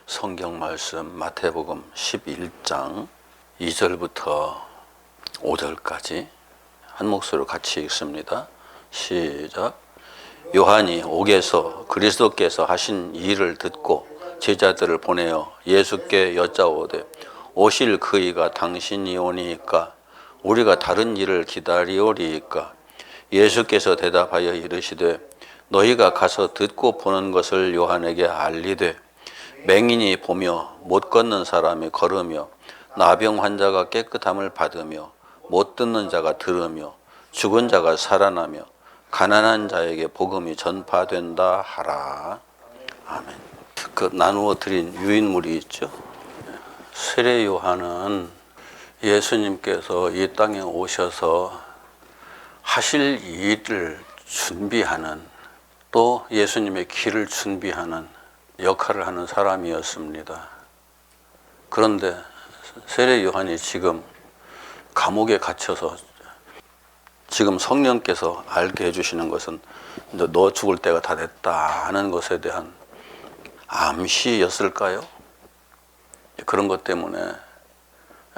성경 말씀 마태복음 11장 2절부터 5절까지 한 목소리로 같이 읽습니다. 시작. 요한이 옥에서 그리스도께서 하신 일을 듣고 제자들을 보내어 예수께 여짜오되 오실 그이가 당신이 오니이까 우리가 다른 일을 기다리오리이까. 예수께서 대답하여 이르시되 너희가 가서 듣고 보는 것을 요한에게 알리되 맹인이 보며 못 걷는 사람이 걸으며 나병 환자가 깨끗함을 받으며 못 듣는 자가 들으며 죽은 자가 살아나며 가난한 자에게 복음이 전파된다 하라. 아멘. 그 나누어 드린 유인물이 있죠. 세례 요한은 예수님께서 이 땅에 오셔서 하실 일을 준비하는, 또 예수님의 길을 준비하는 역할을 하는 사람이었습니다. 그런데 세례 요한이 지금 감옥에 갇혀서 지금 성령께서 알게 해주시는 것은 너 죽을 때가 다 됐다 하는 것에 대한 암시였을까요? 그런 것 때문에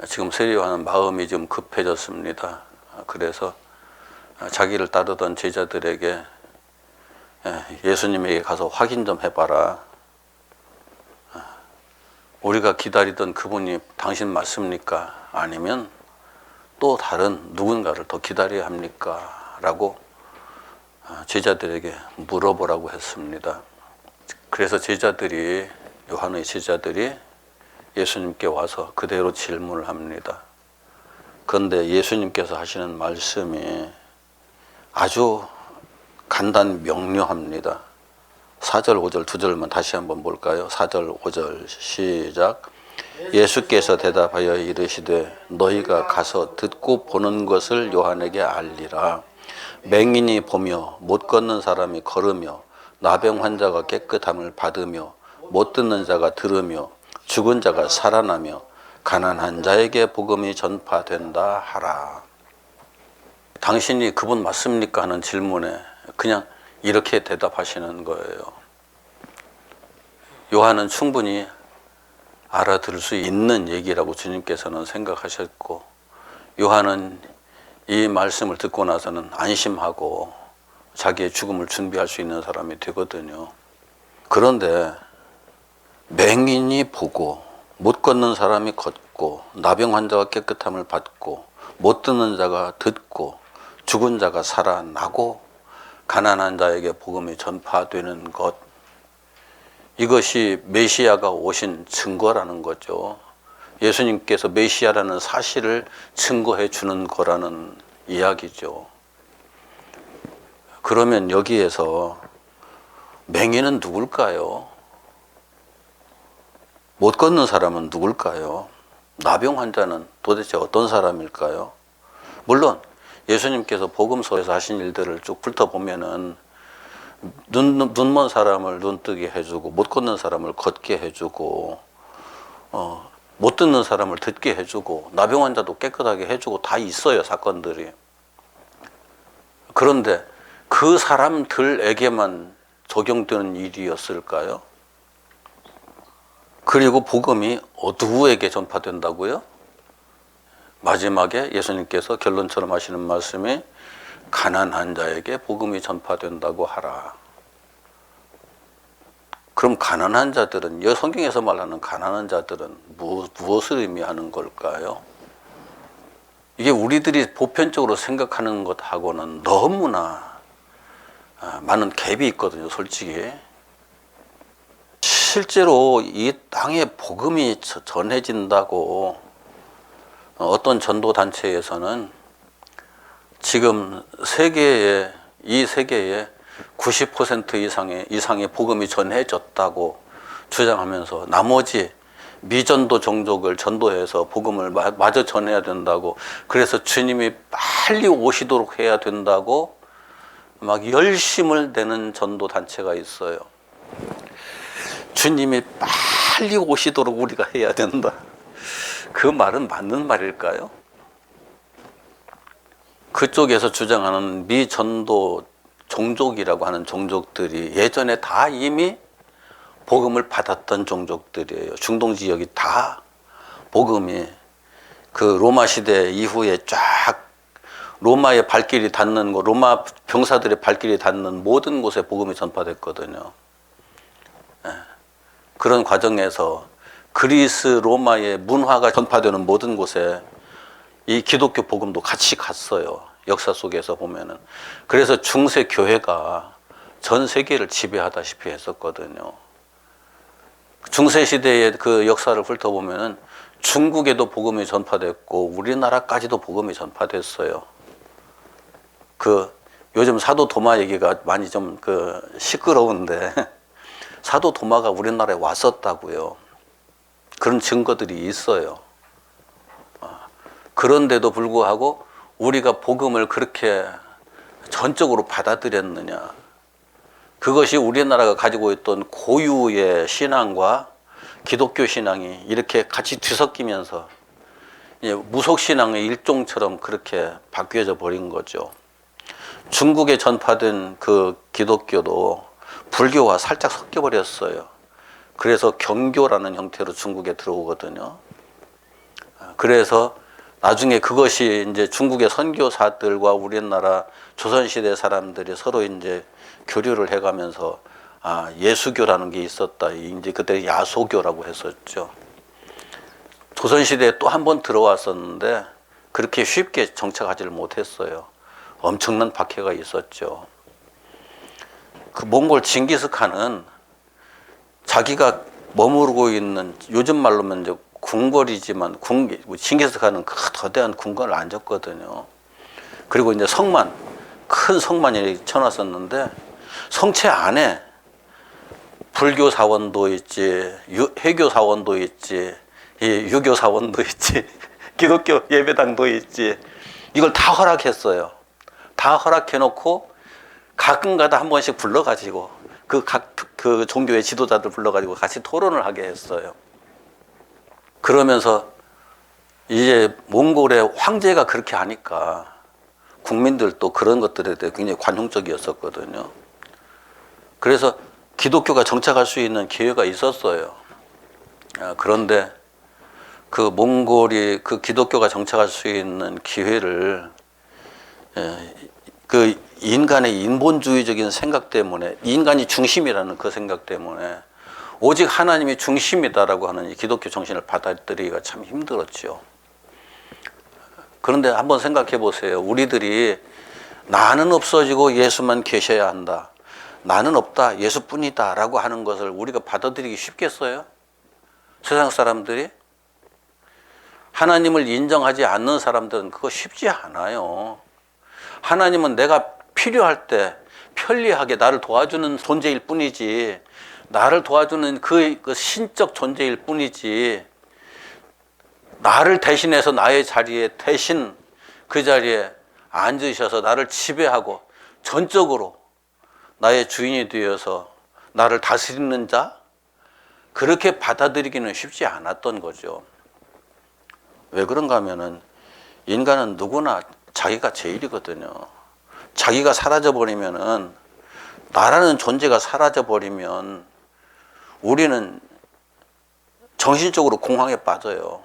지금 세례 요한은 마음이 좀 급해졌습니다. 그래서 자기를 따르던 제자들에게 예수님에게 가서 확인 좀 해봐라. 우리가 기다리던 그분이 당신 맞습니까? 아니면 또 다른 누군가를 더 기다려야 합니까? 라고 제자들에게 물어보라고 했습니다. 그래서 요한의 제자들이 예수님께 와서 그대로 질문을 합니다. 그런데 예수님께서 하시는 말씀이 아주 간단 명료합니다. 4절 5절 두 절만 다시 한번 볼까요? 4절 5절 시작. 예수께서 대답하여 이르시되 너희가 가서 듣고 보는 것을 요한에게 알리라. 맹인이 보며 못 걷는 사람이 걸으며 나병 환자가 깨끗함을 받으며 못 듣는 자가 들으며 죽은 자가 살아나며 가난한 자에게 복음이 전파된다 하라. 당신이 그분 맞습니까? 하는 질문에 그냥 이렇게 대답하시는 거예요. 요한은 충분히 알아들을 수 있는 얘기라고 주님께서는 생각하셨고, 요한은 이 말씀을 듣고 나서는 안심하고 자기의 죽음을 준비할 수 있는 사람이 되거든요. 그런데 맹인이 보고 못 걷는 사람이 걷고 나병 환자가 깨끗함을 받고 못 듣는 자가 듣고 죽은 자가 살아나고 가난한 자에게 복음이 전파되는 것, 이것이 메시아가 오신 증거라는 거죠. 예수님께서 메시아라는 사실을 증거해 주는 거라는 이야기죠. 그러면 여기에서 맹인은 누굴까요? 못 걷는 사람은 누굴까요? 나병 환자는 도대체 어떤 사람일까요? 물론 예수님께서 복음서에서 하신 일들을 쭉 훑어보면은 눈먼 사람을 눈뜨게 해주고 못 걷는 사람을 걷게 해주고 못 듣는 사람을 듣게 해주고 나병 환자도 깨끗하게 해주고 다 있어요, 사건들이. 그런데 그 사람들에게만 적용되는 일이었을까요? 그리고 복음이 누구에게 전파된다고요? 마지막에 예수님께서 결론처럼 하시는 말씀이 가난한 자에게 복음이 전파된다고 하라. 그럼 가난한 자들은, 이 성경에서 말하는 가난한 자들은 무엇을 의미하는 걸까요? 이게 우리들이 보편적으로 생각하는 것하고는 너무나 많은 갭이 있거든요, 솔직히. 실제로 이 땅에 복음이 전해진다고 어떤 전도단체에서는 지금 이 세계에 90% 이상의 복음이 전해졌다고 주장하면서 나머지 미전도 종족을 전도해서 복음을 마저 전해야 된다고, 그래서 주님이 빨리 오시도록 해야 된다고 막 열심을 내는 전도단체가 있어요. 주님이 빨리 오시도록 우리가 해야 된다. 그 말은 맞는 말일까요? 그쪽에서 주장하는 미전도 종족이라고 하는 종족들이 예전에 다 이미 복음을 받았던 종족들이에요. 중동 지역이 다 복음이 그 로마 시대 이후에 쫙 로마의 발길이 닿는 곳, 로마 병사들의 발길이 닿는 모든 곳에 복음이 전파됐거든요. 그런 과정에서 그리스 로마의 문화가 전파되는 모든 곳에 이 기독교 복음도 같이 갔어요. 역사 속에서 보면은. 그래서 중세 교회가 전 세계를 지배하다시피 했었거든요. 중세 시대의 그 역사를 훑어보면은 중국에도 복음이 전파됐고 우리나라까지도 복음이 전파됐어요. 그 요즘 사도 도마 얘기가 많이 좀 시끄러운데 사도 도마가 우리나라에 왔었다고요. 그런 증거들이 있어요. 그런데도 불구하고 우리가 복음을 그렇게 전적으로 받아들였느냐. 그것이 우리나라가 가지고 있던 고유의 신앙과 기독교 신앙이 이렇게 같이 뒤섞이면서 무속신앙의 일종처럼 그렇게 바뀌어져 버린 거죠. 중국에 전파된 그 기독교도 불교와 살짝 섞여 버렸어요. 그래서 경교라는 형태로 중국에 들어오거든요. 그래서 나중에 그것이 이제 중국의 선교사들과 우리나라 조선시대 사람들이 서로 이제 교류를 해가면서 예수교라는 게 있었다. 이제 그때 야소교라고 했었죠. 조선시대에 또 한 번 들어왔었는데 그렇게 쉽게 정착하지를 못했어요. 엄청난 박해가 있었죠. 그 몽골 징기스칸은 자기가 머무르고 있는 요즘 말로는 이제 궁궐이지만 징기스칸은 거대한 궁궐을 안 졌거든요. 그리고 이제 성만 큰 성만이 쳐놨었는데 성체 안에 불교 사원도 있지, 해교 사원도 있지, 유교 사원도 있지, 기독교 예배당도 있지. 이걸 다 허락했어요. 다 허락해놓고 가끔가다 한 번씩 불러가지고 그 종교의 지도자들 불러가지고 같이 토론을 하게 했어요. 그러면서 이제 몽골의 황제가 그렇게 하니까 국민들도 그런 것들에 대해 굉장히 관용적이었었거든요. 그래서 기독교가 정착할 수 있는 기회가 있었어요. 그런데 그 몽골이 그 기독교가 정착할 수 있는 기회를 그 인간의 인본주의적인 생각 때문에, 인간이 중심이라는 그 생각 때문에 오직 하나님이 중심이다라고 하는 이 기독교 정신을 받아들이기가 참 힘들었죠. 그런데 한번 생각해 보세요. 우리들이 나는 없어지고 예수만 계셔야 한다. 나는 없다, 예수뿐이다 라고 하는 것을 우리가 받아들이기 쉽겠어요? 세상 사람들이? 하나님을 인정하지 않는 사람들은 그거 쉽지 않아요. 하나님은 내가 필요할 때 편리하게 나를 도와주는 존재일 뿐이지, 나를 도와주는 그 신적 존재일 뿐이지, 나를 대신해서 나의 자리에 대신 그 자리에 앉으셔서 나를 지배하고 전적으로 나의 주인이 되어서 나를 다스리는 자, 그렇게 받아들이기는 쉽지 않았던 거죠. 왜 그런가 하면은 인간은 누구나 자기가 제일이거든요. 자기가 사라져버리면은, 나라는 존재가 사라져버리면 우리는 정신적으로 공황에 빠져요.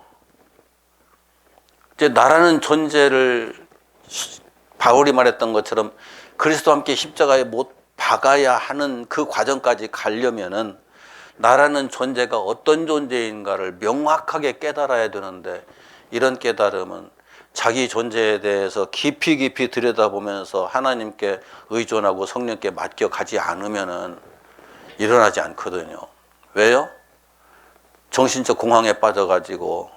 이제 나라는 존재를 바울이 말했던 것처럼 그리스도와 함께 십자가에 못 박아야 하는 그 과정까지 가려면은 나라는 존재가 어떤 존재인가를 명확하게 깨달아야 되는데, 이런 깨달음은 자기 존재에 대해서 깊이 들여다보면서 하나님께 의존하고 성령께 맡겨가지 않으면은 일어나지 않거든요. 왜요? 정신적 공황에 빠져가지고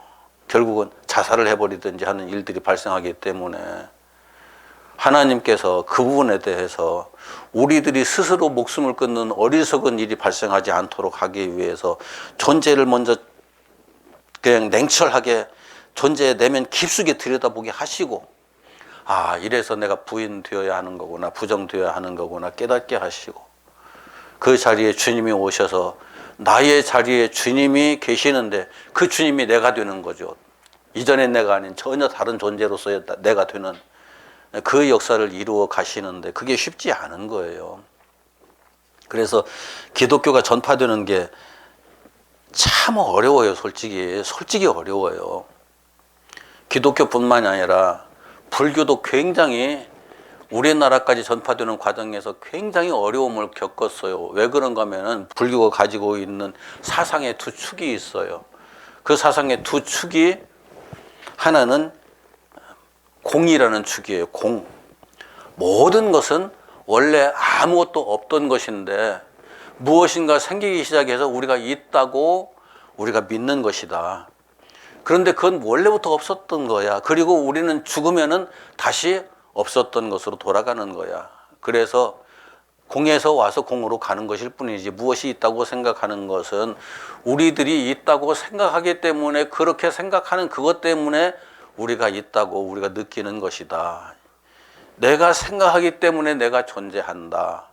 결국은 자살을 해버리든지 하는 일들이 발생하기 때문에 하나님께서 그 부분에 대해서 우리들이 스스로 목숨을 끊는 어리석은 일이 발생하지 않도록 하기 위해서 존재를 먼저 그냥 냉철하게 존재의 내면 깊숙이 들여다보게 하시고, 이래서 내가 부인되어야 하는 거구나, 부정되어야 하는 거구나 깨닫게 하시고, 그 자리에 주님이 오셔서 나의 자리에 주님이 계시는데 그 주님이 내가 되는 거죠. 이전의 내가 아닌 전혀 다른 존재로서의 내가 되는 그 역사를 이루어 가시는데 그게 쉽지 않은 거예요. 그래서 기독교가 전파되는 게 참 어려워요. 솔직히 어려워요. 기독교뿐만이 아니라 불교도 굉장히 우리나라까지 전파되는 과정에서 굉장히 어려움을 겪었어요. 왜 그런가 하면은 불교가 가지고 있는 사상의 두 축이 있어요. 그 사상의 두 축이 하나는 공이라는 축이에요. 공. 모든 것은 원래 아무것도 없던 것인데 무엇인가 생기기 시작해서 우리가 있다고 우리가 믿는 것이다. 그런데 그건 원래부터 없었던 거야. 그리고 우리는 죽으면은 다시 없었던 것으로 돌아가는 거야. 그래서 공에서 와서 공으로 가는 것일 뿐이지 무엇이 있다고 생각하는 것은 우리들이 있다고 생각하기 때문에 그렇게 생각하는 그것 때문에 우리가 있다고 우리가 느끼는 것이다. 내가 생각하기 때문에 내가 존재한다.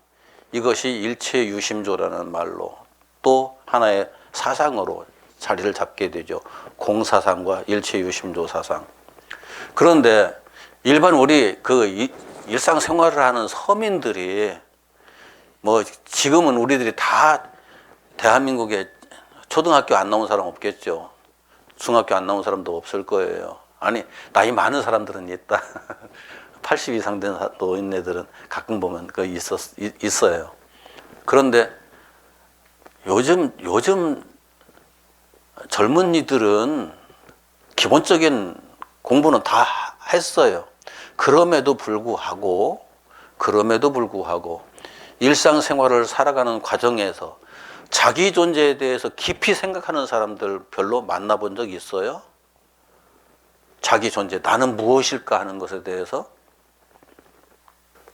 이것이 일체유심조라는 말로 또 하나의 사상으로 자리를 잡게 되죠. 공사상과 일체유심조 사상. 그런데 일반 우리 그 일상생활을 하는 서민들이 뭐 지금은 우리들이 다 대한민국에 초등학교 안 나온 사람 없겠죠. 중학교 안 나온 사람도 없을 거예요. 아니 나이 많은 사람들은 있다. 80 이상 된 노인네들은 가끔 보면 그 있어요. 그런데 요즘 젊은이들은 기본적인 공부는 다 했어요. 그럼에도 불구하고 일상생활을 살아가는 과정에서 자기 존재에 대해서 깊이 생각하는 사람들 별로 만나본 적 있어요? 자기 존재, 나는 무엇일까 하는 것에 대해서?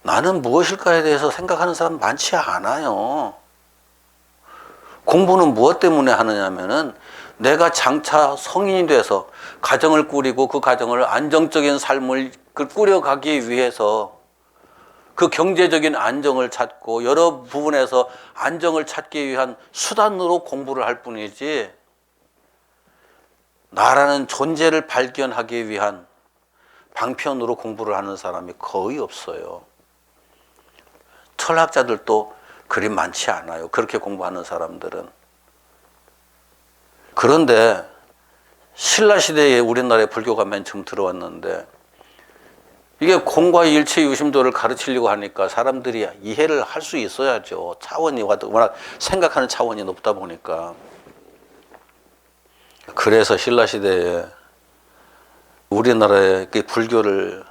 나는 무엇일까에 대해서 생각하는 사람 많지 않아요. 공부는 무엇 때문에 하느냐면은 내가 장차 성인이 돼서 가정을 꾸리고 그 가정을 안정적인 삶을 꾸려가기 위해서 그 경제적인 안정을 찾고 여러 부분에서 안정을 찾기 위한 수단으로 공부를 할 뿐이지 나라는 존재를 발견하기 위한 방편으로 공부를 하는 사람이 거의 없어요. 철학자들도 그리 많지 않아요. 그렇게 공부하는 사람들은. 그런데 신라시대에 우리나라에 불교가 맨 처음 들어왔는데 이게 공과 일체 유심도를 가르치려고 하니까 사람들이 이해를 할 수 있어야죠. 차원이 워낙 생각하는 차원이 높다 보니까. 그래서 신라시대에 우리나라에 불교를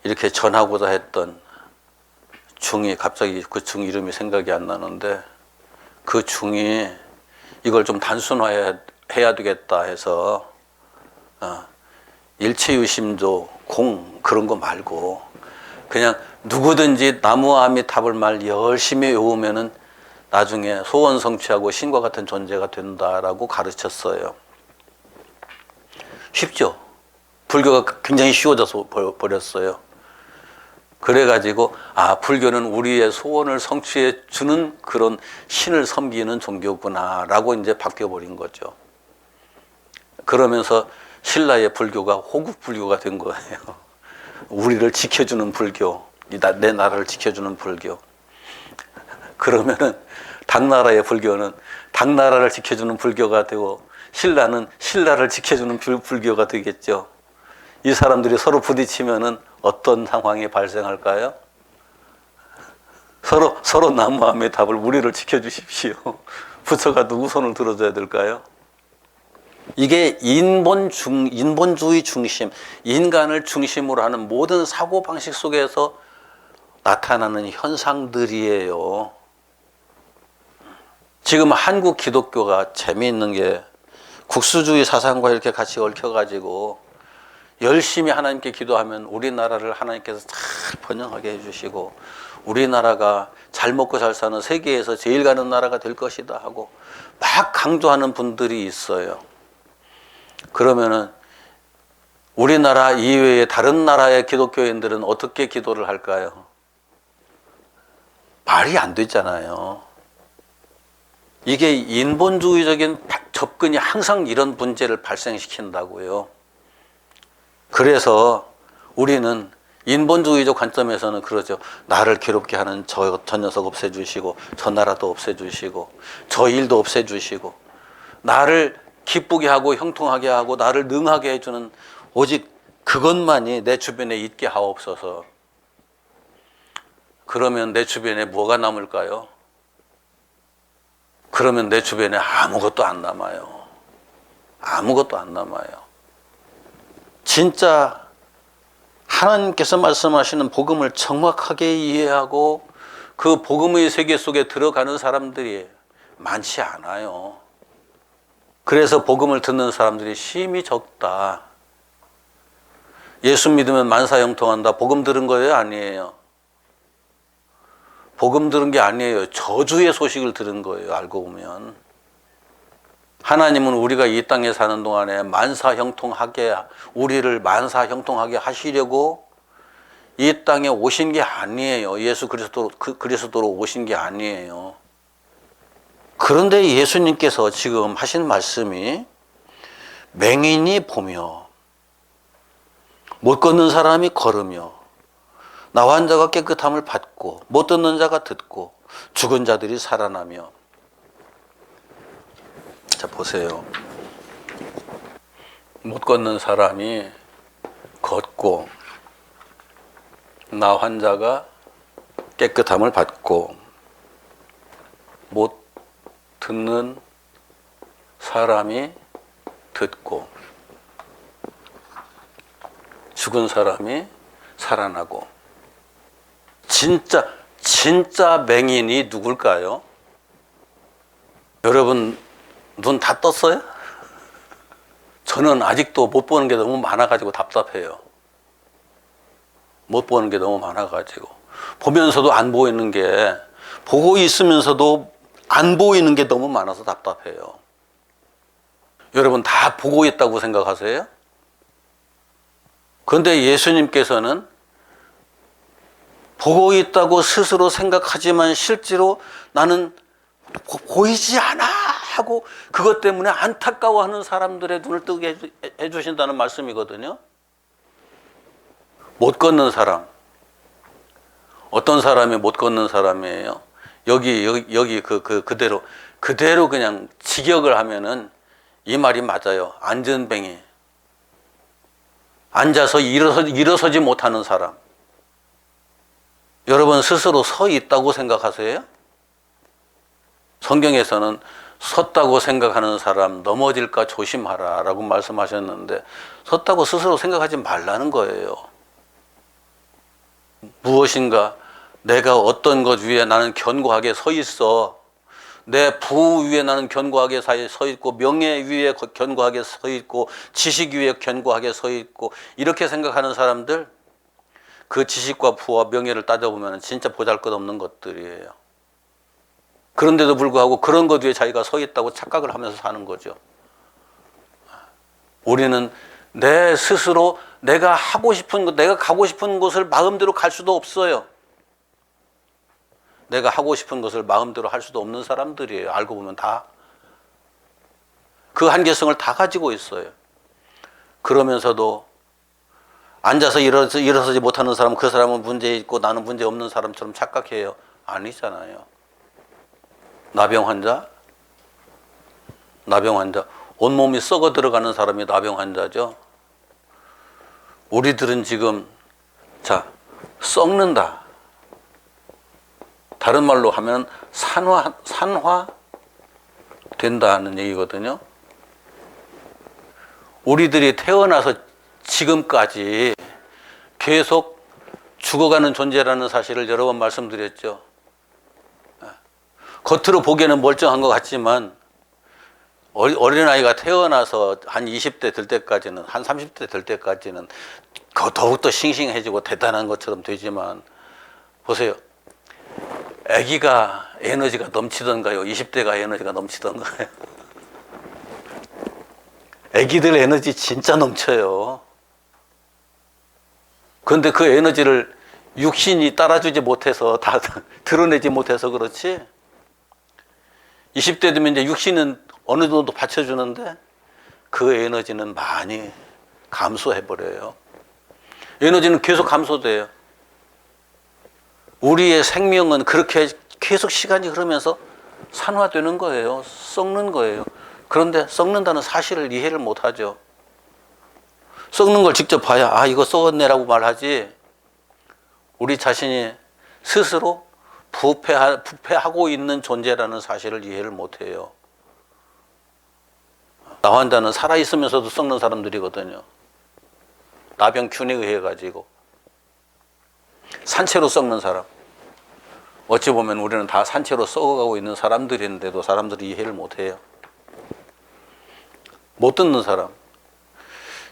이렇게 전하고자 했던 중이 갑자기 그 중 이름이 생각이 안 나는데 그 중이 이걸 좀 단순화해야 되겠다 해서 일체유심조 공 그런 거 말고 그냥 누구든지 나무아미타불 말 열심히 외우면은 나중에 소원 성취하고 신과 같은 존재가 된다라고 가르쳤어요. 쉽죠? 불교가 굉장히 쉬워져서 버렸어요. 그래가지고 불교는 우리의 소원을 성취해 주는 그런 신을 섬기는 종교구나라고 이제 바뀌어버린 거죠. 그러면서 신라의 불교가 호국 불교가 된 거예요. 우리를 지켜주는 불교, 내 나라를 지켜주는 불교. 그러면은 당나라의 불교는 당나라를 지켜주는 불교가 되고 신라는 신라를 지켜주는 불교가 되겠죠. 이 사람들이 서로 부딪히면은 어떤 상황이 발생할까요? 서로 나무함의 답을 우리를 지켜주십시오. 부처가 누구 손을 들어줘야 될까요? 이게 인본주의 중심, 인간을 중심으로 하는 모든 사고방식 속에서 나타나는 현상들이에요. 지금 한국 기독교가 재미있는 게 국수주의 사상과 이렇게 같이 얽혀가지고 열심히 하나님께 기도하면 우리나라를 하나님께서 잘 번영하게 해주시고 우리나라가 잘 먹고 잘 사는 세계에서 제일 가는 나라가 될 것이다 하고 막 강조하는 분들이 있어요. 그러면은 우리나라 이외의 다른 나라의 기독교인들은 어떻게 기도를 할까요? 말이 안 되잖아요. 이게 인본주의적인 접근이 항상 이런 문제를 발생시킨다고요. 그래서 우리는 인본주의적 관점에서는 그러죠. 나를 괴롭게 하는 저 녀석 없애주시고, 저 나라도 없애주시고, 저 일도 없애주시고, 나를 기쁘게 하고 형통하게 하고 나를 능하게 해주는 오직 그것만이 내 주변에 있게 하옵소서. 그러면 내 주변에 뭐가 남을까요? 그러면 내 주변에 아무것도 안 남아요. 아무것도 안 남아요. 진짜 하나님께서 말씀하시는 복음을 정확하게 이해하고 그 복음의 세계 속에 들어가는 사람들이 많지 않아요. 그래서 복음을 듣는 사람들이 심히 적다. 예수 믿으면 만사형통한다. 복음 들은 거예요? 아니에요. 복음 들은 게 아니에요. 저주의 소식을 들은 거예요. 알고 보면. 하나님은 우리가 이 땅에 사는 동안에 만사형통하게, 우리를 만사형통하게 하시려고 이 땅에 오신 게 아니에요. 예수 그리스도로 오신 게 아니에요. 그런데 예수님께서 지금 하신 말씀이 맹인이 보며 못 걷는 사람이 걸으며 나와 한 자가 깨끗함을 받고 못 듣는 자가 듣고 죽은 자들이 살아나며. 자, 보세요. 못 걷는 사람이 걷고 나 환자가 깨끗함을 받고 못 듣는 사람이 듣고 죽은 사람이 살아나고. 진짜 맹인이 누굴까요? 여러분 눈 다 떴어요? 저는 아직도 못 보는 게 너무 많아가지고 답답해요. 못 보는 게 너무 많아가지고. 보면서도 안 보이는 게, 보고 있으면서도 안 보이는 게 너무 많아서 답답해요. 여러분 다 보고 있다고 생각하세요? 그런데 예수님께서는 보고 있다고 스스로 생각하지만 실제로 나는 보이지 않아 하고 그것 때문에 안타까워하는 사람들의 눈을 뜨게 해주신다는 말씀이거든요. 못 걷는 사람. 어떤 사람이 못 걷는 사람이에요? 여기 그대로 그냥 직역을 하면은 이 말이 맞아요. 안전뱅이. 앉아서 일어서지 못하는 사람. 여러분 스스로 서 있다고 생각하세요? 성경에서는 섰다고 생각하는 사람 넘어질까 조심하라 라고 말씀하셨는데 섰다고 스스로 생각하지 말라는 거예요. 무엇인가 내가 어떤 것 위에 나는 견고하게 서 있어. 내 부 위에 나는 견고하게 서 있고 명예 위에 견고하게 서 있고 지식 위에 견고하게 서 있고 이렇게 생각하는 사람들, 그 지식과 부와 명예를 따져보면 진짜 보잘것없는 것들이에요. 그런데도 불구하고 그런 것 위에 자기가 서 있다고 착각을 하면서 사는 거죠. 우리는 내 스스로 내가 하고 싶은 것, 내가 가고 싶은 곳을 마음대로 갈 수도 없어요. 내가 하고 싶은 것을 마음대로 할 수도 없는 사람들이에요. 알고 보면 다. 그 한계성을 다 가지고 있어요. 그러면서도 앉아서 일어서지 못하는 사람, 그 사람은 문제 있고 나는 문제 없는 사람처럼 착각해요. 아니잖아요. 나병 환자, 온몸이 썩어 들어가는 사람이 나병 환자죠. 우리들은 지금 썩는다. 다른 말로 하면 산화 된다는 얘기거든요. 우리들이 태어나서 지금까지 계속 죽어가는 존재라는 사실을 여러 번 말씀드렸죠. 겉으로 보기에는 멀쩡한 것 같지만 어린아이가 태어나서 한 20대 될 때까지는, 한 30대 될 때까지는 더욱더 싱싱해지고 대단한 것처럼 되지만 보세요. 아기가 에너지가 넘치던가요? 20대가 에너지가 넘치던가요? 아기들 에너지 진짜 넘쳐요. 그런데 그 에너지를 육신이 따라주지 못해서 다 드러내지 못해서 그렇지, 20대 되면 이제 육신은 어느 정도 받쳐주는데 그 에너지는 많이 감소해버려요. 에너지는 계속 감소돼요. 우리의 생명은 그렇게 계속 시간이 흐르면서 산화되는 거예요. 썩는 거예요. 그런데 썩는다는 사실을 이해를 못하죠. 썩는 걸 직접 봐야 아 이거 썩었네라고 말하지, 우리 자신이 스스로 부패하고 있는 존재라는 사실을 이해를 못해요. 나 혼자는 살아있으면서도 썩는 사람들이거든요. 나병균에 의해 가지고 산채로 썩는 사람. 어찌 보면 우리는 다 산채로 썩어가고 있는 사람들인데도 사람들이 이해를 못해요. 못 듣는 사람.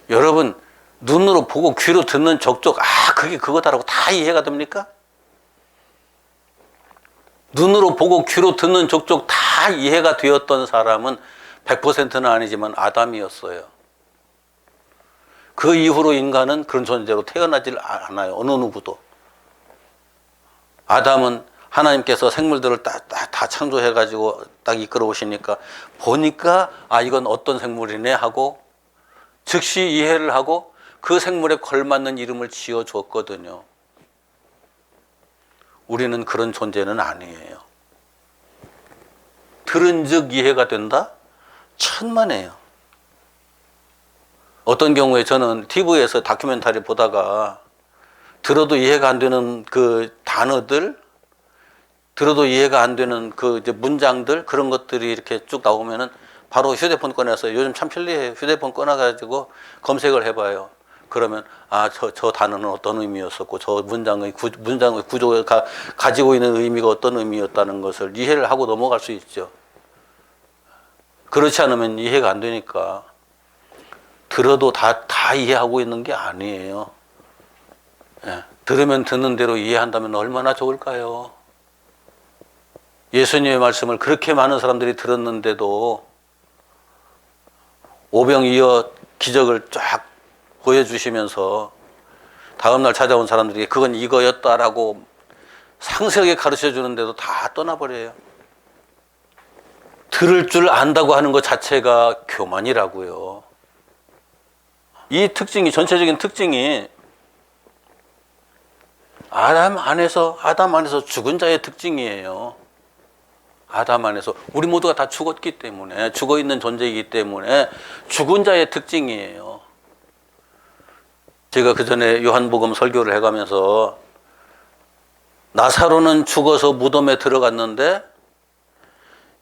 여러분 눈으로 보고 귀로 듣는 족족 아 그게 그거다라고 다 이해가 됩니까? 눈으로 보고 귀로 듣는 족족 다 이해가 되었던 사람은 100%는 아니지만 아담이었어요. 그 이후로 인간은 그런 존재로 태어나질 않아요. 어느 누구도. 아담은 하나님께서 생물들을 다 창조해가지고 딱 이끌어 오시니까 보니까 아 이건 어떤 생물이네 하고 즉시 이해를 하고 그 생물에 걸맞는 이름을 지어줬거든요. 우리는 그런 존재는 아니에요. 들은 즉 이해가 된다? 천만에요. 어떤 경우에 저는 TV에서 다큐멘터리 보다가 들어도 이해가 안 되는 그 단어들, 들어도 이해가 안 되는 그 이제 문장들, 그런 것들이 이렇게 쭉 나오면은 바로 휴대폰 꺼내서, 요즘 참 편리해요. 휴대폰 꺼내가지고 검색을 해봐요. 그러면 저 단어는 어떤 의미였었고 저 문장의 구조가 가지고 있는 의미가 어떤 의미였다는 것을 이해를 하고 넘어갈 수 있죠. 그렇지 않으면 이해가 안 되니까. 들어도 다 이해하고 있는 게 아니에요. 예, 들으면 듣는 대로 이해한다면 얼마나 좋을까요? 예수님의 말씀을 그렇게 많은 사람들이 들었는데도 오병이어 기적을 쫙 보여주시면서 다음날 찾아온 사람들이 그건 이거였다라고 상세하게 가르쳐 주는데도 다 떠나버려요. 들을 줄 안다고 하는 것 자체가 교만이라고요. 이 특징이, 전체적인 특징이 아담 안에서 죽은 자의 특징이에요. 아담 안에서 우리 모두가 다 죽었기 때문에, 죽어 있는 존재이기 때문에 죽은 자의 특징이에요. 제가 그 전에 요한복음 설교를 해가면서 나사로는 죽어서 무덤에 들어갔는데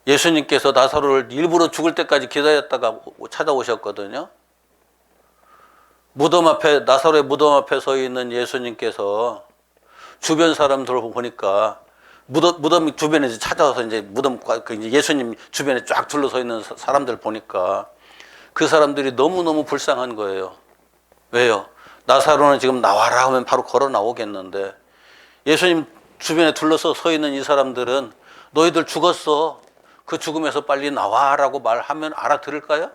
예수님께서 나사로를 일부러 죽을 때까지 기다렸다가 찾아오셨거든요. 나사로의 무덤 앞에 서 있는 예수님께서 주변 사람들을 보니까 무덤 주변에 찾아와서 이제 예수님 주변에 쫙 둘러서 있는 사람들 보니까 그 사람들이 너무너무 불쌍한 거예요. 왜요? 나사로는 지금 나와라 하면 바로 걸어 나오겠는데 예수님 주변에 둘러서 서 있는 이 사람들은 너희들 죽었어. 그 죽음에서 빨리 나와라고 말하면 알아들을까요?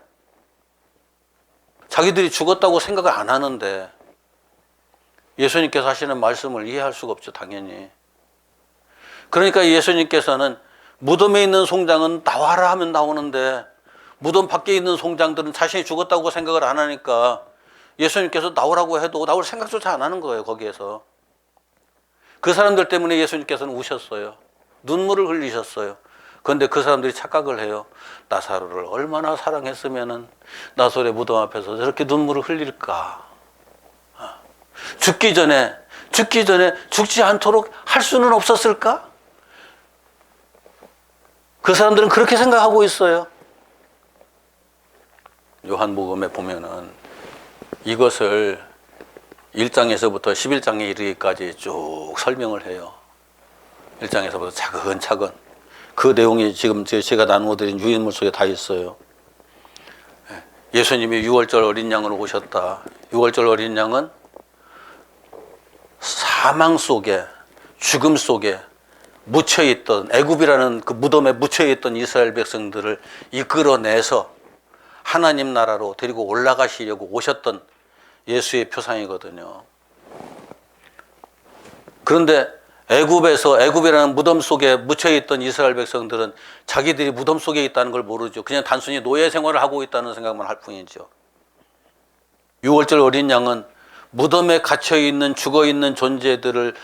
자기들이 죽었다고 생각을 안 하는데 예수님께서 하시는 말씀을 이해할 수가 없죠, 당연히. 그러니까 예수님께서는 무덤에 있는 송장은 나와라 하면 나오는데 무덤 밖에 있는 송장들은 자신이 죽었다고 생각을 안 하니까 예수님께서 나오라고 해도 나올 생각조차 안 하는 거예요, 거기에서. 그 사람들 때문에 예수님께서는 우셨어요. 눈물을 흘리셨어요. 그런데 그 사람들이 착각을 해요. 나사로를 얼마나 사랑했으면은 나사로의 무덤 앞에서 저렇게 눈물을 흘릴까. 죽기 전에 죽지 않도록 할 수는 없었을까? 그 사람들은 그렇게 생각하고 있어요. 요한복음에 보면은 이것을 1장에서부터 11장에 이르기까지 쭉 설명을 해요. 1장에서부터 차근차근. 그 내용이 지금 제가 나누어드린 유인물 속에 다 있어요. 예수님이 6월절 어린 양으로 오셨다. 6월절 어린 양은 사망 속에, 죽음 속에 묻혀있던, 애굽이라는 그 무덤에 묻혀있던 이스라엘 백성들을 이끌어내서 하나님 나라로 데리고 올라가시려고 오셨던 예수의 표상이거든요. 그런데 애굽이라는 무덤 속에 묻혀있던 이스라엘 백성들은 자기들이 무덤 속에 있다는 걸 모르죠. 그냥 단순히 노예 생활을 하고 있다는 생각만 할 뿐이죠. 6월절 어린 양은 무덤에 갇혀 있는 죽어 있는 존재들을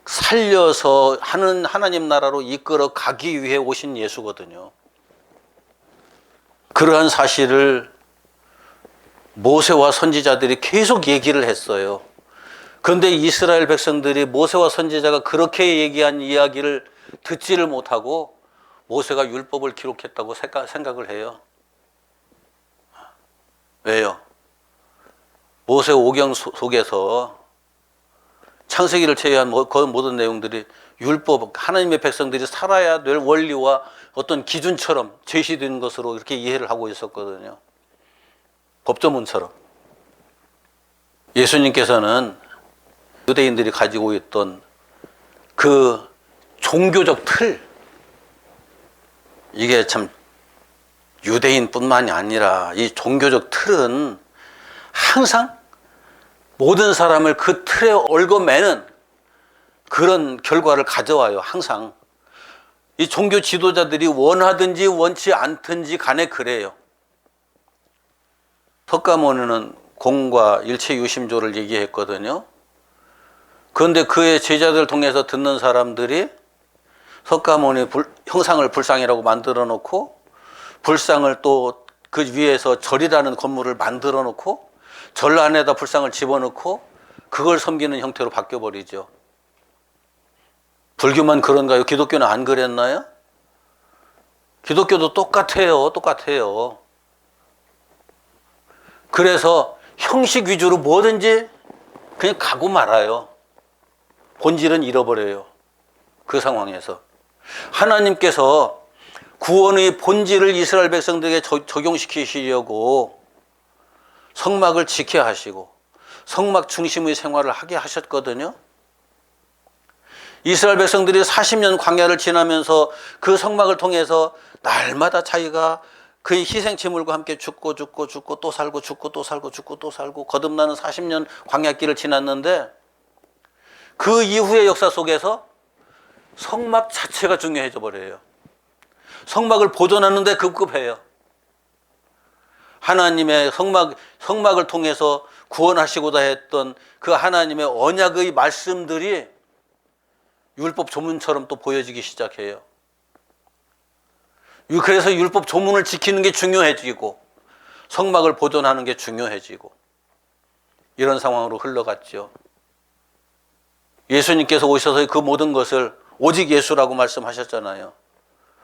살려서 하는 하나님 나라로 이끌어 가기 위해 오신 예수거든요. 그러한 사실을 모세와 선지자들이 계속 얘기를 했어요. 그런데 이스라엘 백성들이 모세와 선지자가 그렇게 얘기한 이야기를 듣지를 못하고 모세가 율법을 기록했다고 생각을 해요. 왜요? 모세 오경 속에서 창세기를 제외한 그 모든 내용들이 율법, 하나님의 백성들이 살아야 될 원리와 어떤 기준처럼 제시된 것으로 이렇게 이해를 하고 있었거든요. 법조문처럼. 예수님께서는 유대인들이 가지고 있던 그 종교적 틀, 이게 참 유대인뿐만이 아니라 이 종교적 틀은 항상 모든 사람을 그 틀에 얽어매는 그런 결과를 가져와요. 항상 이 종교 지도자들이 원하든지 원치 않든지 간에 그래요. 석가모니는 공과 일체 유심조를 얘기했거든요. 그런데 그의 제자들 통해서 듣는 사람들이 석가모니 형상을 불상이라고 만들어 놓고 불상을 또 그 위에서 절이라는 건물을 만들어 놓고 절 안에다 불상을 집어넣고 그걸 섬기는 형태로 바뀌어버리죠. 불교만 그런가요? 기독교는 안 그랬나요? 기독교도 똑같아요. 그래서 형식 위주로 뭐든지 그냥 가고 말아요. 본질은 잃어버려요. 그 상황에서. 하나님께서 구원의 본질을 이스라엘 백성들에게 적용시키시려고 성막을 지켜야 하시고 성막 중심의 생활을 하게 하셨거든요. 이스라엘 백성들이 40년 광야를 지나면서 그 성막을 통해서 날마다 자기가 그 희생제물과 함께 죽고 또 살고 또 살고 거듭나는 40년 광야길을 지났는데 그 이후의 역사 속에서 성막 자체가 중요해져 버려요. 성막을 보존하는데 급급해요. 하나님의 성막을 통해서 구원하시고자 했던 그 하나님의 언약의 말씀들이 율법 조문처럼 또 보여지기 시작해요. 그래서 율법 조문을 지키는 게 중요해지고 성막을 보존하는 게 중요해지고 이런 상황으로 흘러갔죠. 예수님께서 오셔서 그 모든 것을 오직 예수라고 말씀하셨잖아요.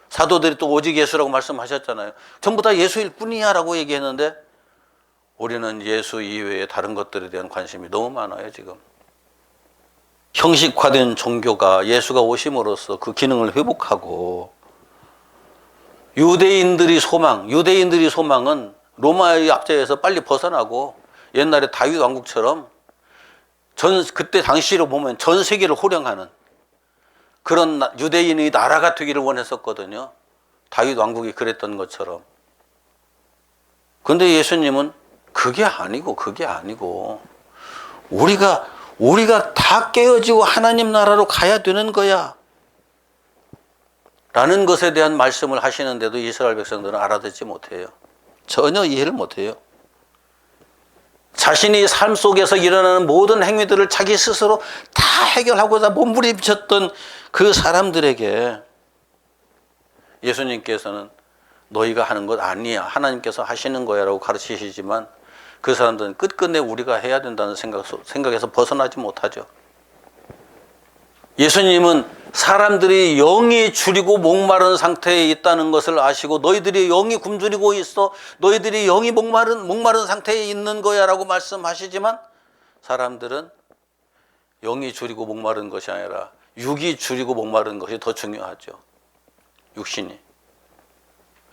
사도들이 또 오직 예수라고 말씀하셨잖아요. 전부 다 예수일 뿐이야 라고 얘기했는데 우리는 예수 이외에 다른 것들에 대한 관심이 너무 많아요. 지금 형식화된 종교가 예수가 오심으로써 그 기능을 회복하고 유대인들이 소망은 로마의 압제에서 빨리 벗어나고 옛날에 다윗 왕국처럼 그때 당시로 보면 전 세계를 호령하는 그런 유대인의 나라가 되기를 원했었거든요. 다윗 왕국이 그랬던 것처럼. 그런데 예수님은 그게 아니고 우리가 다 깨어지고 하나님 나라로 가야 되는 거야 라는 것에 대한 말씀을 하시는데도 이스라엘 백성들은 알아듣지 못해요. 전혀 이해를 못해요. 자신이 삶 속에서 일어나는 모든 행위들을 자기 스스로 다 해결하고자 몸부림쳤던 그 사람들에게 예수님께서는 너희가 하는 것 아니야, 하나님께서 하시는 거야 라고 가르치시지만 그 사람들은 끝끝내 우리가 해야 된다는 생각에서 벗어나지 못하죠. 예수님은 사람들이 영이 줄이고 목마른 상태에 있다는 것을 아시고 너희들이 영이 굶주리고 있어, 너희들이 영이 목마른 상태에 있는 거야 라고 말씀하시지만 사람들은 영이 줄이고 목마른 것이 아니라 육이 줄이고 목마른 것이 더 중요하죠. 육신이.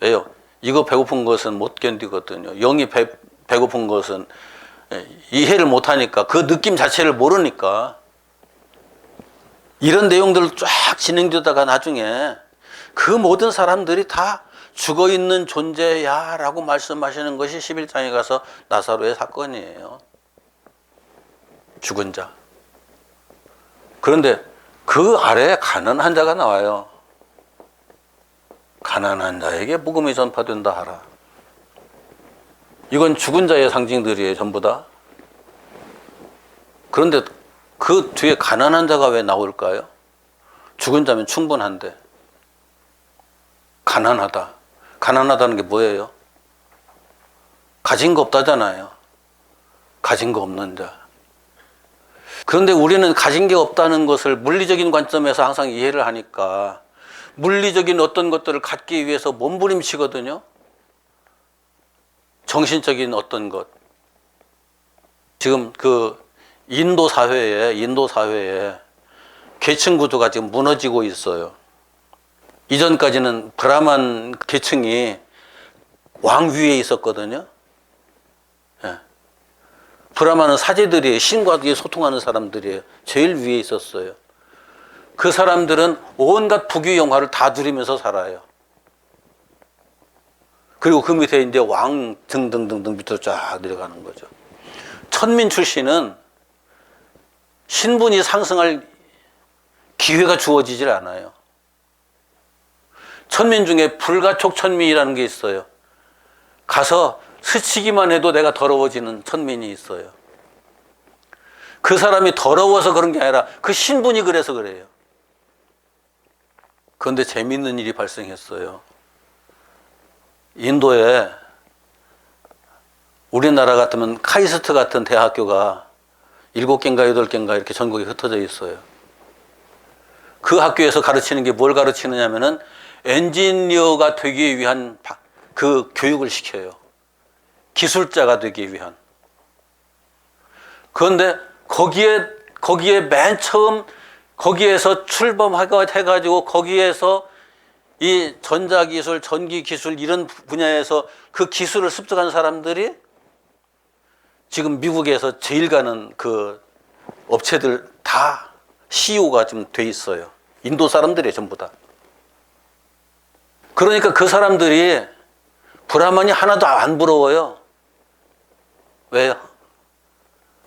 왜요? 이거 배고픈 것은 못 견디거든요. 영이 배고픈 것은 이해를 못하니까, 그 느낌 자체를 모르니까. 이런 내용들을 쫙 진행되다가 나중에 그 모든 사람들이 다 죽어있는 존재야 라고 말씀하시는 것이 11장에 가서 나사로의 사건이에요. 죽은 자. 그런데 그 아래에 가난한 자가 나와요. 가난한 자에게 복음이 전파된다 하라. 이건 죽은 자의 상징들이에요. 전부 다. 그런데 그 뒤에 가난한 자가 왜 나올까요? 죽은 자면 충분한데. 가난하다. 가난하다는 게 뭐예요? 가진 거 없다잖아요. 가진 거 없는 자. 그런데 우리는 가진 게 없다는 것을 물리적인 관점에서 항상 이해를 하니까 물리적인 어떤 것들을 갖기 위해서 몸부림치거든요. 정신적인 어떤 것. 지금 그 인도 사회에 계층 구조가 지금 무너지고 있어요. 이전까지는 브라만 계층이 왕 위에 있었거든요. 예. 브라만은 사제들이 신과 소통하는 사람들이에요. 제일 위에 있었어요. 그 사람들은 온갖 부귀 영화를 다 누리면서 살아요. 그리고 그 밑에 이제 왕 등등등등 밑으로 쫙 내려가는 거죠. 천민 출신은 신분이 상승할 기회가 주어지질 않아요. 천민 중에 불가촉 천민이라는 게 있어요. 가서 스치기만 해도 내가 더러워지는 천민이 있어요. 그 사람이 더러워서 그런 게 아니라 그 신분이 그래서 그래요. 그런데 재미있는 일이 발생했어요. 인도에 우리나라 같으면 카이스트 같은 대학교가 7개인가 8개인가 이렇게 전국에 흩어져 있어요. 그 학교에서 가르치는 게 뭘 가르치느냐면은 엔지니어가 되기 위한 그 교육을 시켜요. 기술자가 되기 위한. 그런데 거기에 맨 처음 거기에서 출범해가지고 거기에서 이 전자기술, 전기기술 이런 분야에서 그 기술을 습득한 사람들이 지금 미국에서 제일 가는 그 업체들 다 CEO가 좀 돼 있어요. 인도 사람들이에요, 전부 다. 그러니까 그 사람들이 브라만이 하나도 안 부러워요. 왜요?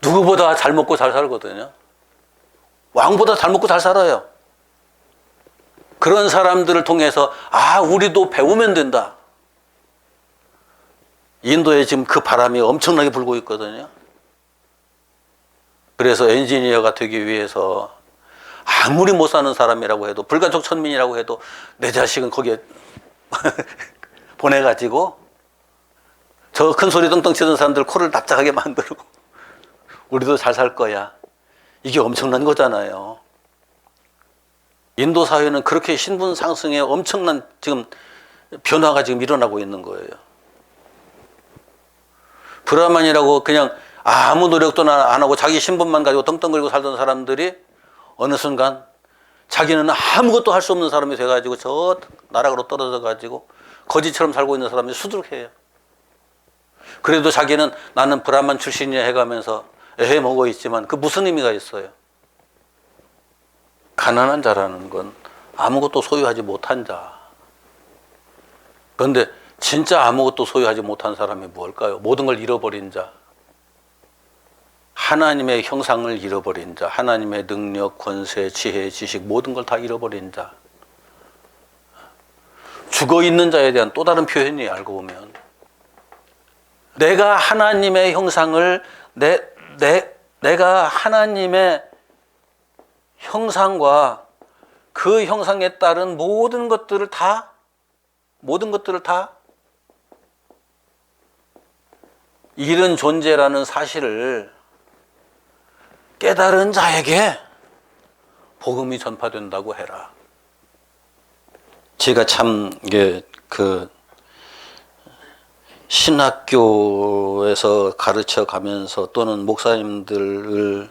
누구보다 잘 먹고 잘 살거든요. 왕보다 잘 먹고 잘 살아요. 그런 사람들을 통해서 우리도 배우면 된다. 인도에 지금 그 바람이 엄청나게 불고 있거든요. 그래서 엔지니어가 되기 위해서 아무리 못 사는 사람이라고 해도 불가촉 천민이라고 해도 내 자식은 거기에 보내가지고 저 큰 소리 떵떵 치던 사람들 코를 납작하게 만들고 우리도 잘 살 거야. 이게 엄청난 거잖아요. 인도 사회는 그렇게 신분 상승에 엄청난 지금 변화가 지금 일어나고 있는 거예요. 브라만이라고 그냥 아무 노력도 안 하고 자기 신분만 가지고 떵떵거리고 살던 사람들이 어느 순간 자기는 아무것도 할 수 없는 사람이 돼가지고 저 나락으로 떨어져가지고 거지처럼 살고 있는 사람이 수두룩해요. 그래도 자기는 나는 브라만 출신이야 해가면서 에헤 먹고 있지만 그 무슨 의미가 있어요? 가난한 자라는 건 아무것도 소유하지 못한 자. 그런데 진짜 아무것도 소유하지 못한 사람이 뭘까요? 모든 걸 잃어버린 자. 하나님의 형상을 잃어버린 자. 하나님의 능력, 권세, 지혜, 지식 모든 걸 다 잃어버린 자. 죽어있는 자에 대한 또 다른 표현이에요. 알고 보면. 내가 하나님의 형상을 내가 하나님의 형상과 그 형상에 따른 모든 것들을 다 잃은 존재라는 사실을 깨달은 자에게 복음이 전파된다고 해라. 제가 참 이게 그 신학교에서 가르쳐 가면서 또는 목사님들을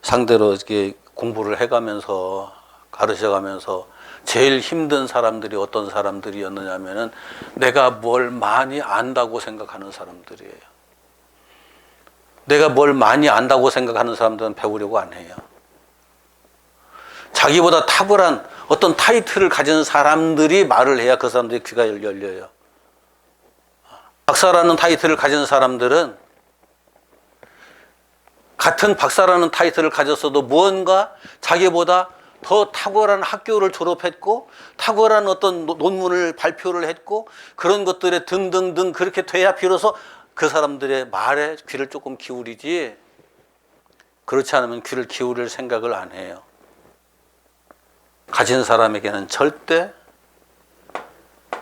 상대로 이렇게 공부를 해가면서 가르쳐 가면서 제일 힘든 사람들이 어떤 사람들이었느냐면은 내가 뭘 많이 안다고 생각하는 사람들이에요. 내가 뭘 많이 안다고 생각하는 사람들은 배우려고 안 해요. 자기보다 탁월한 어떤 타이틀을 가진 사람들이 말을 해야 그 사람들의 귀가 열려요. 박사라는 타이틀을 가진 사람들은 같은 박사라는 타이틀을 가졌어도 무언가 자기보다 더 탁월한 학교를 졸업했고 탁월한 어떤 논문을 발표를 했고 그런 것들에 등등등 그렇게 돼야 비로소 그 사람들의 말에 귀를 조금 기울이지 그렇지 않으면 귀를 기울일 생각을 안 해요. 가진 사람에게는 절대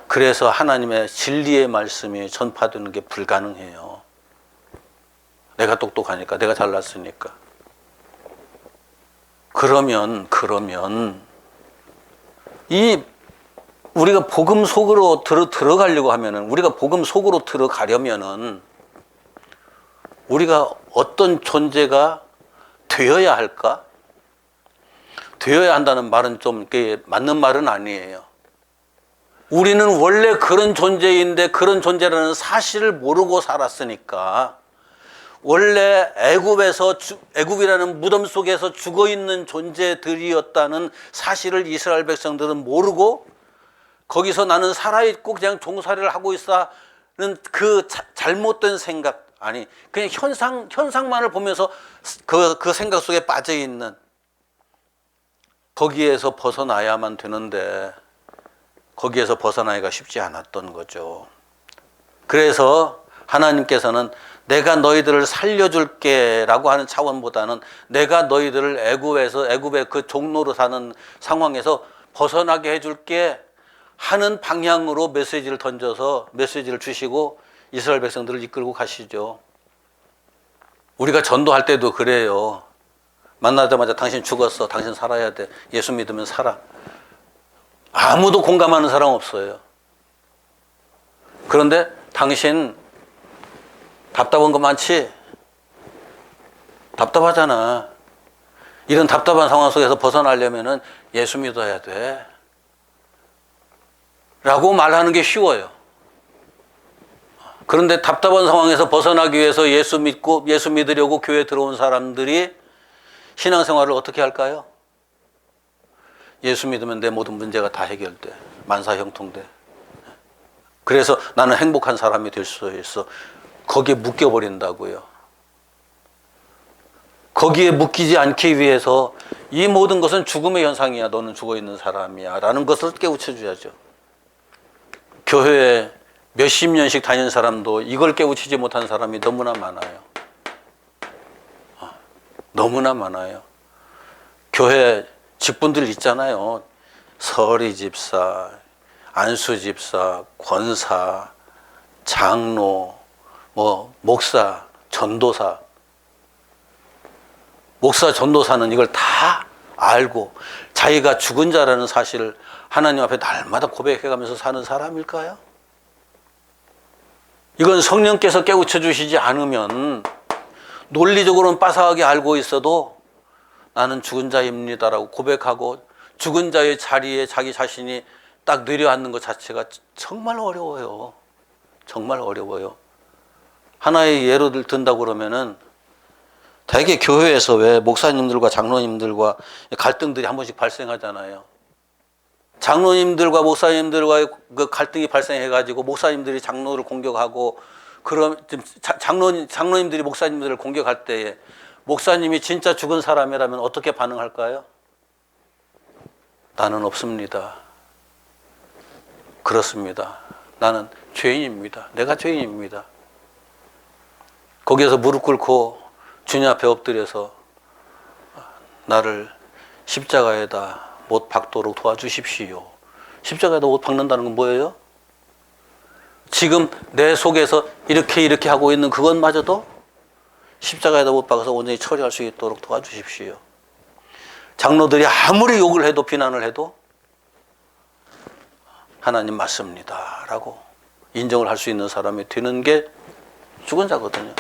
그래서 하나님의 진리의 말씀이 전파되는 게 불가능해요. 내가 똑똑하니까, 내가 잘났으니까. 그러면 이 우리가 복음 속으로 들어가려고 하면은, 우리가 복음 속으로 들어가려면은 우리가 어떤 존재가 되어야 할까? 되어야 한다는 말은 좀 맞는 말은 아니에요. 우리는 원래 그런 존재인데 그런 존재라는 사실을 모르고 살았으니까, 원래 애굽이라는 무덤 속에서 죽어 있는 존재들이었다는 사실을 이스라엘 백성들은 모르고 거기서 나는 살아있고 그냥 종살이를 하고 있어는 그 잘못된 생각, 아니 그냥 현상만을 보면서 그 생각 속에 빠져 있는, 거기에서 벗어나야만 되는데 거기에서 벗어나기가 쉽지 않았던 거죠. 그래서 하나님께서는 내가 너희들을 살려줄게 라고 하는 차원보다는 내가 너희들을 애굽의 그 종로로 사는 상황에서 벗어나게 해줄게 하는 방향으로 메시지를 던져서 메시지를 주시고 이스라엘 백성들을 이끌고 가시죠. 우리가 전도할 때도 그래요. 만나자마자 당신 죽었어, 당신 살아야 돼, 예수 믿으면 살아. 아무도 공감하는 사람 없어요. 그런데 당신 답답한 거 많지? 답답하잖아. 이런 답답한 상황 속에서 벗어나려면은 예수 믿어야 돼 라고 말하는 게 쉬워요. 그런데 답답한 상황에서 벗어나기 위해서 예수 믿으려고 교회에 들어온 사람들이 신앙생활을 어떻게 할까요? 예수 믿으면 내 모든 문제가 다 해결돼, 만사형통돼. 그래서 나는 행복한 사람이 될 수 있어. 거기에 묶여버린다고요. 거기에 묶이지 않기 위해서 이 모든 것은 죽음의 현상이야, 너는 죽어있는 사람이야 라는 것을 깨우쳐줘야죠. 교회에 몇십 년씩 다니는 사람도 이걸 깨우치지 못한 사람이 너무나 많아요. 너무나 많아요. 교회 직분들 있잖아요. 서리 집사, 안수 집사, 권사, 장로, 목사, 전도사. 목사, 전도사는 이걸 다 알고 자기가 죽은 자라는 사실을 하나님 앞에 날마다 고백해가면서 사는 사람일까요? 이건 성령께서 깨우쳐 주시지 않으면, 논리적으로는 빠삭하게 알고 있어도 나는 죽은 자입니다라고 고백하고 죽은 자의 자리에 자기 자신이 딱 내려앉는 것 자체가 정말 어려워요. 정말 어려워요. 하나의 예를 든다고 그러면은, 대개 교회에서 왜 목사님들과 장로님들과 갈등들이 한 번씩 발생하잖아요. 장로님들과 목사님들과의 그 갈등이 발생해가지고 목사님들이 장로를 공격하고, 그럼 장로님들이 목사님들을 공격할 때에 목사님이 진짜 죽은 사람이라면 어떻게 반응할까요? 나는 없습니다. 그렇습니다. 나는 죄인입니다. 내가 죄인입니다. 거기에서 무릎 꿇고 주님 앞에 엎드려서 나를 십자가에다 못 박도록 도와주십시오. 십자가에다 못 박는다는 건 뭐예요? 지금 내 속에서 이렇게 하고 있는 그것마저도 십자가에다 못 박아서 온전히 처리할 수 있도록 도와주십시오. 장로들이 아무리 욕을 해도 비난을 해도 하나님 맞습니다 라고 인정을 할 수 있는 사람이 되는 게 죽은 자거든요.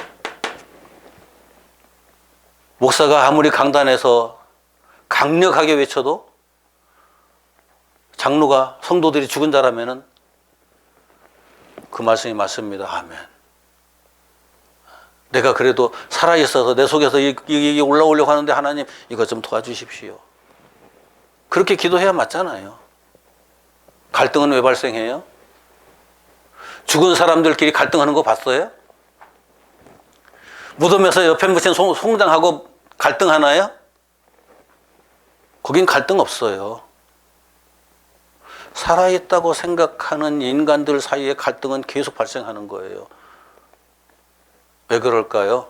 목사가 아무리 강단에서 강력하게 외쳐도 장로가, 성도들이 죽은 자라면은 그 말씀이 맞습니다. 아멘. 내가 그래도 살아있어서 내 속에서 이게 올라오려고 하는데 하나님 이것 좀 도와주십시오. 그렇게 기도해야 맞잖아요. 갈등은 왜 발생해요? 죽은 사람들끼리 갈등하는 거 봤어요? 무덤에서 옆에 묻힌 송장하고 갈등하나요? 거긴 갈등 없어요. 살아있다고 생각하는 인간들 사이에 갈등은 계속 발생하는 거예요. 왜 그럴까요?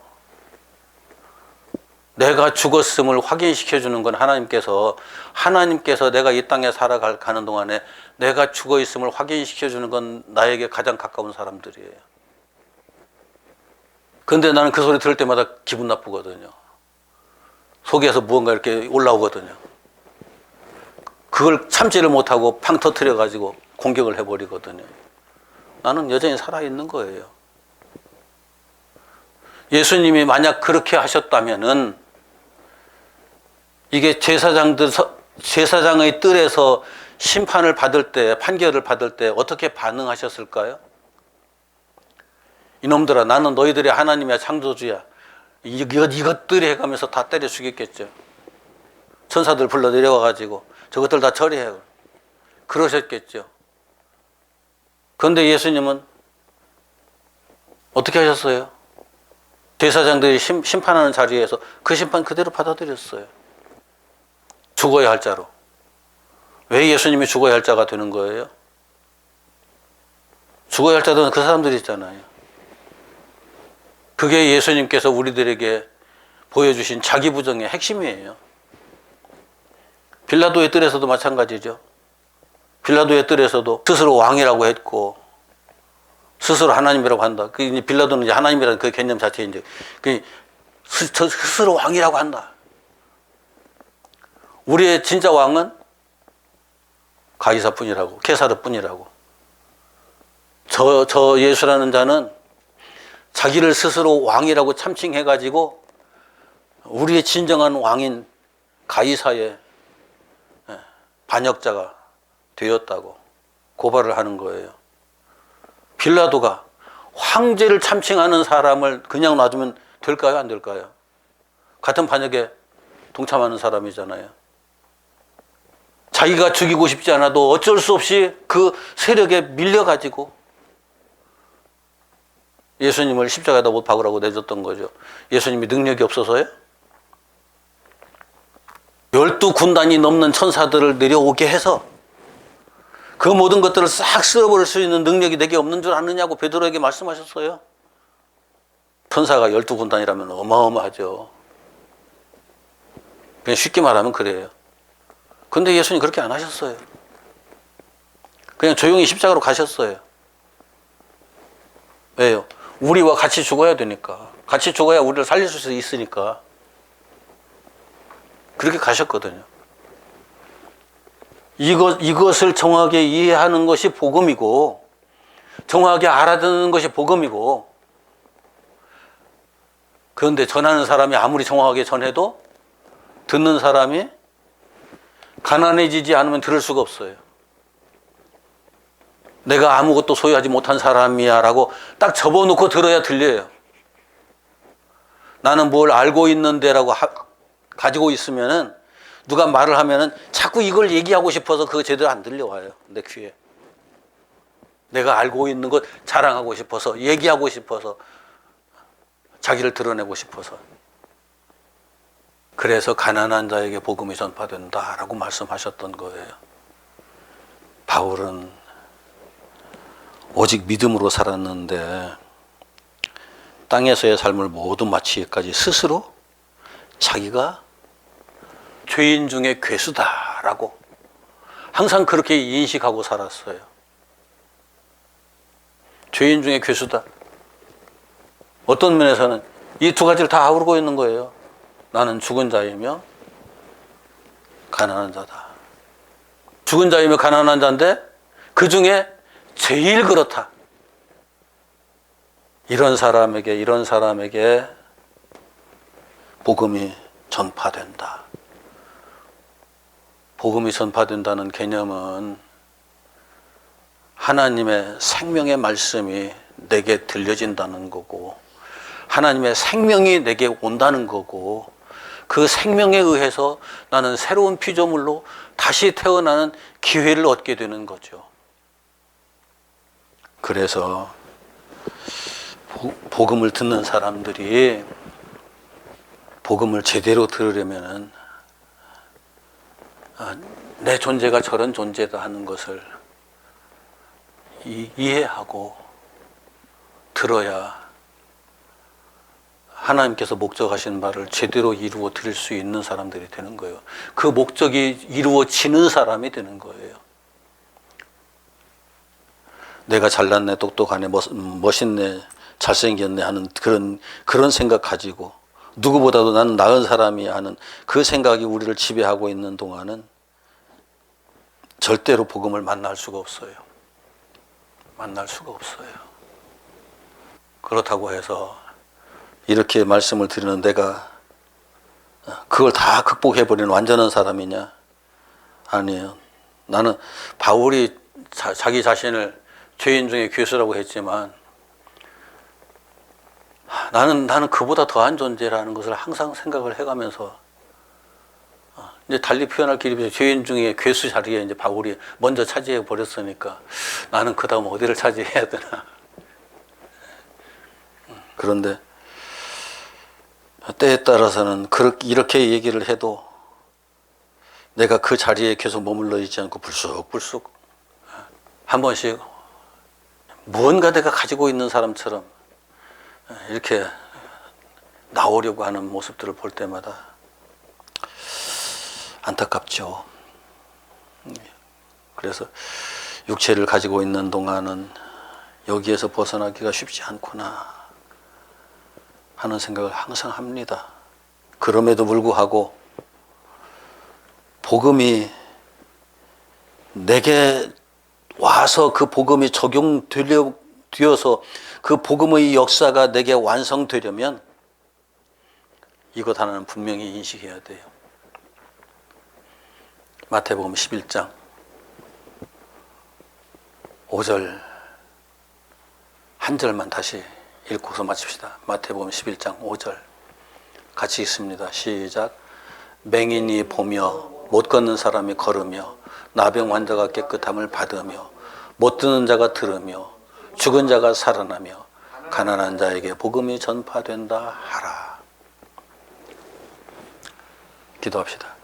내가 죽었음을 확인시켜 주는 건 하나님께서 내가 이 땅에 살아가는 동안에 내가 죽어 있음을 확인시켜 주는 건 나에게 가장 가까운 사람들이에요. 그런데 나는 그 소리 들을 때마다 기분 나쁘거든요. 속에서 무언가 이렇게 올라오거든요. 그걸 참지를 못하고 팡 터뜨려 가지고 공격을 해버리거든요. 나는 여전히 살아있는 거예요. 예수님이 만약 그렇게 하셨다면은 이게 제사장의 뜰에서 심판을 받을 때, 판결을 받을 때 어떻게 반응하셨을까요? 이놈들아, 나는 너희들의 하나님이야, 창조주야. 이것들이 해가면서 다 때려 죽였겠죠. 천사들 불러 내려와가지고 저것들 다 처리해. 그러셨겠죠. 그런데 예수님은 어떻게 하셨어요? 제사장들이 심판하는 자리에서 그 심판 그대로 받아들였어요. 죽어야 할 자로. 왜 예수님이 죽어야 할 자가 되는 거예요? 죽어야 할 자들은 그 사람들이 있잖아요. 그게 예수님께서 우리들에게 보여주신 자기 부정의 핵심이에요. 빌라도의 뜰에서도 마찬가지죠. 빌라도의 뜰에서도 스스로 왕이라고 했고 스스로 하나님이라고 한다. 빌라도는 이제 하나님이라는 그 개념 자체에 이제 스스로 왕이라고 한다. 우리의 진짜 왕은 가이사뿐이라고, 케사르뿐이라고. 저 예수라는 자는 자기를 스스로 왕이라고 참칭해가지고 우리의 진정한 왕인 가이사의 반역자가 되었다고 고발을 하는 거예요. 빌라도가 황제를 참칭하는 사람을 그냥 놔두면 될까요? 안 될까요? 같은 반역에 동참하는 사람이잖아요. 자기가 죽이고 싶지 않아도 어쩔 수 없이 그 세력에 밀려가지고 예수님을 십자가에다 못 박으라고 내줬던 거죠. 예수님이 능력이 없어서요? 12군단이 넘는 천사들을 내려오게 해서 그 모든 것들을 싹 쓸어버릴 수 있는 능력이 내게 없는 줄 아느냐고 베드로에게 말씀하셨어요. 천사가 12군단이라면 어마어마하죠. 그냥 쉽게 말하면 그래요. 근데 예수님 그렇게 안 하셨어요. 그냥 조용히 십자가로 가셨어요. 왜요? 우리와 같이 죽어야 되니까. 같이 죽어야 우리를 살릴 수 있으니까. 그렇게 가셨거든요. 이것을 정확하게 이해하는 것이 복음이고, 정확하게 알아듣는 것이 복음이고, 그런데 전하는 사람이 아무리 정확하게 전해도 듣는 사람이 가난해지지 않으면 들을 수가 없어요. 내가 아무것도 소유하지 못한 사람이야 라고 딱 접어놓고 들어야 들려요. 나는 뭘 알고 있는데 라고 가지고 있으면은 누가 말을 하면은 자꾸 이걸 얘기하고 싶어서 그거 제대로 안 들려와요. 내 귀에. 내가 알고 있는 것 자랑하고 싶어서, 얘기하고 싶어서, 자기를 드러내고 싶어서. 그래서 가난한 자에게 복음이 전파된다라고 말씀하셨던 거예요. 바울은 오직 믿음으로 살았는데 땅에서의 삶을 모두 마치기까지 스스로 자기가 죄인 중에 괴수다라고 항상 그렇게 인식하고 살았어요. 죄인 중에 괴수다. 어떤 면에서는 이 두 가지를 다 아우르고 있는 거예요. 나는 죽은 자이며 가난한 자다. 죽은 자이며 가난한 자인데 그 중에 제일 그렇다. 이런 사람에게 복음이 전파된다. 복음이 전파된다는 개념은 하나님의 생명의 말씀이 내게 들려진다는 거고, 하나님의 생명이 내게 온다는 거고, 그 생명에 의해서 나는 새로운 피조물로 다시 태어나는 기회를 얻게 되는 거죠. 그래서 복음을 듣는 사람들이 복음을 제대로 들으려면은 내 존재가 저런 존재다 하는 것을 이해하고 들어야 하나님께서 목적하신 바를 제대로 이루어 드릴 수 있는 사람들이 되는 거예요. 그 목적이 이루어지는 사람이 되는 거예요. 내가 잘났네, 똑똑하네, 멋있네, 잘생겼네 하는 그런 생각 가지고 누구보다도 나는 나은 사람이 하는 그 생각이 우리를 지배하고 있는 동안은 절대로 복음을 만날 수가 없어요. 만날 수가 없어요. 그렇다고 해서 이렇게 말씀을 드리는 내가 그걸 다 극복해버리는 완전한 사람이냐? 아니에요. 나는 바울이 자기 자신을 죄인 중에 괴수라고 했지만 나는 그보다 더한 존재라는 것을 항상 생각을 해가면서 이제 달리 표현할 길이 없이 죄인 중에 괴수 자리에 이제 바울이 먼저 차지해 버렸으니까 나는 그 다음 어디를 차지해야 되나. 그런데 때에 따라서는 이렇게 얘기를 해도 내가 그 자리에 계속 머물러 있지 않고 불쑥불쑥 한 번씩 무언가 내가 가지고 있는 사람처럼 이렇게 나오려고 하는 모습들을 볼 때마다 안타깝죠. 그래서 육체를 가지고 있는 동안은 여기에서 벗어나기가 쉽지 않구나 하는 생각을 항상 합니다. 그럼에도 불구하고 복음이 내게 와서 그 복음이 적용되어서 그 복음의 역사가 내게 완성되려면 이것 하나는 분명히 인식해야 돼요. 마태복음 11장 5절 한 절만 다시 읽고서 마칩시다. 마태복음 11장 5절 같이 읽습니다. 시작. 맹인이 보며 못 걷는 사람이 걸으며 나병 환자가 깨끗함을 받으며 못 듣는 자가 들으며 죽은 자가 살아나며 가난한 자에게 복음이 전파된다 하라. 기도합시다.